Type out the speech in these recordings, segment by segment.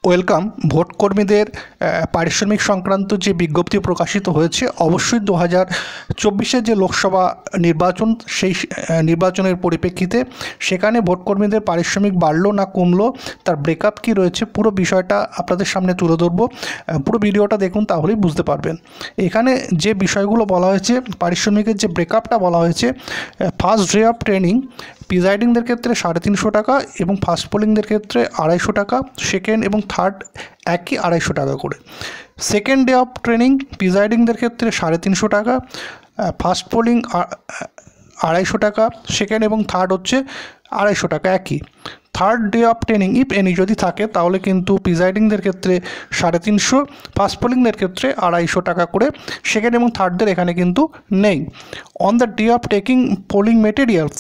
Welcome. Vote কর্মীদের পারিশ্রমিক সংক্রান্ত যে বিজ্ঞপ্তি প্রকাশিত হয়েছে, অবশ্যই 2024-এর যে লোকসভা নির্বাচন, সেই নির্বাচনের পরিপ্রেক্ষিতে সেখানে ভোট কর্মীদের পারিশ্রমিক বাড়লো না কমলো, তার ব্রেকআপ কী রয়েছে, পুরো বিষয়টা আপনাদের সামনে তুলে ধরবো। পুরো ভিডিওটা দেখুন, তাহলেই বুঝতে পারবেন। এখানে যে বিষয়গুলো বলা হয়েছে, পারিশ্রমিকের যে ব্রেকআপটা বলা হয়েছে, ফার্স্ট ডে অফ ট্রেনিং প্রিজাইডিংদের ক্ষেত্রে 350 টাকা এবং ফার্স্ট পোলিংদের ক্ষেত্রে 250 টাকা, সেকেন্ড এবং থার্ড একই 250 টাকা করে। সেকেন্ড ডে অফ ট্রেনিং প্রিজাইডিংদের ক্ষেত্রে 350 টাকা, ফার্স্ট পোলিং 250 টাকা, সেকেন্ড এবং থার্ড হচ্ছে 250 টাকা একই। Third day of training if any যদি থাকে তাহলে কিন্তু প্রিজাইডিংদের ক্ষেত্রে 350, ফার্স্ট পোলিংদের ক্ষেত্রে 250 টাকা করে, সেকেন্ড এবং থার্ডদের এখানে কিন্তু নেই। On the day of taking polling materials,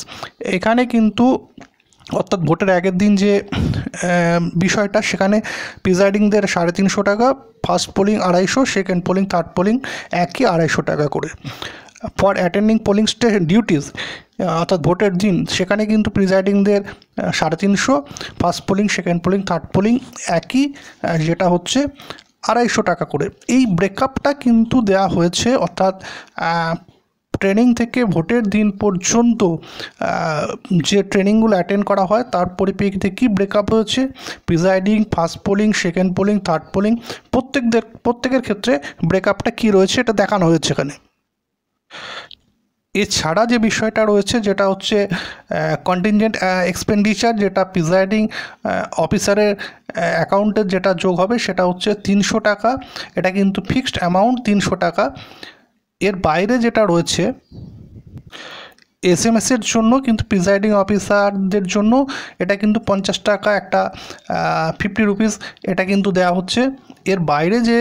এখানে কিন্তু অর্থাৎ ভোটের আগের দিন যে বিষয়টা, সেখানে প্রিজাইডিংদের 350 টাকা, first polling 250, second polling third polling একই 250 টাকা করে। ফর অ্যাটেন্ডিং পোলিং ডিউটিস, অর্থাৎ ভোটের দিন, সেখানে কিন্তু প্রিজাইডিংদের 350, first polling second polling third polling একই, যেটা হচ্ছে 250 টাকা করে। এই ব্রেকআপটা কিন্তু দেয়া হয়েছে, অর্থাৎ ট্রেনিং থেকে ভোটের দিন পর্যন্ত যে ট্রেনিংগুলো অ্যাটেন্ড করা হয় তার পরিপ্রেক্ষিতে কী ব্রেকআপ হয়েছে, presiding, first polling, second polling, third polling, প্রত্যেকের ক্ষেত্রে ব্রেকআপটা কী রয়েছে এটা দেখানো হয়েছে এখানে। এছাড়া যে বিষয়টা রয়েছে, যেটা হচ্ছে কন্টিনজেন্ট এক্সপেন্ডিচার, যেটা প্রিজাইডিং অফিসারের অ্যাকাউন্টে যেটা যোগ হবে সেটা হচ্ছে 300 টাকা। এটা কিন্তু ফিক্সড অ্যামাউন্ট 300 টাকা। এর বাইরে যেটা রয়েছে এসএমএসের জন্য কিন্তু প্রিজাইডিং অফিসারদের জন্য এটা কিন্তু 50 টাকা, একটা 50 রুপিস এটা কিন্তু দেওয়া হচ্ছে। এর বাইরে যে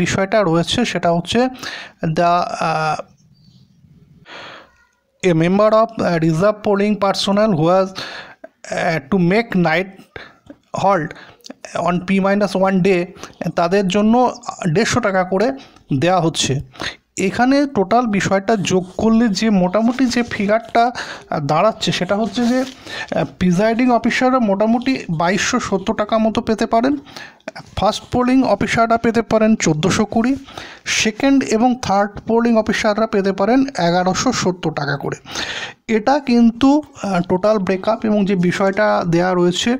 বিষয়টা রয়েছে সেটা হচ্ছে a member of reserve polling personnel who has to make night halt on P-1 day, তাদের জন্য 150 টাকা করে দেওয়া হচ্ছে। এখানে টোটাল বিষয়টা যোগ করলে যে মোটামুটি যে ফিগারটা দাঁড়াচ্ছে সেটা হচ্ছে যে প্রিজাইডিং অফিসাররা মোটামুটি 2270 টাকা মতো পেতে পারেন, ফার্স্ট পোলিং অফিসাররা পেতে পারেন 1420, সেকেন্ড এবং থার্ড পোলিং অফিসাররা পেতে পারেন 1170 টাকা করে। এটা কিন্তু টোটাল ব্রেকআপ এবং যে বিষয়টা দেয়া রয়েছে,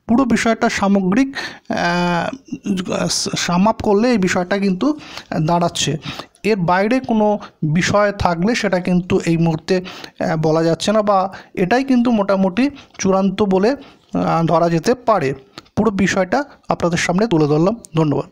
পুরো বিষয়টা সামগ্রিক সাম আপ করলে এই বিষয়টা কিন্তু দাঁড়াচ্ছে। এর বাইরে কোনো বিষয় থাকলে সেটা কিন্তু এই মুহূর্তে বলা যাচ্ছে না, বা এটাই কিন্তু মোটামুটি চূড়ান্ত বলে ধরা যেতে পারে। পুরো বিষয়টা আপনাদের সামনে তুলে ধরলাম। ধন্যবাদ।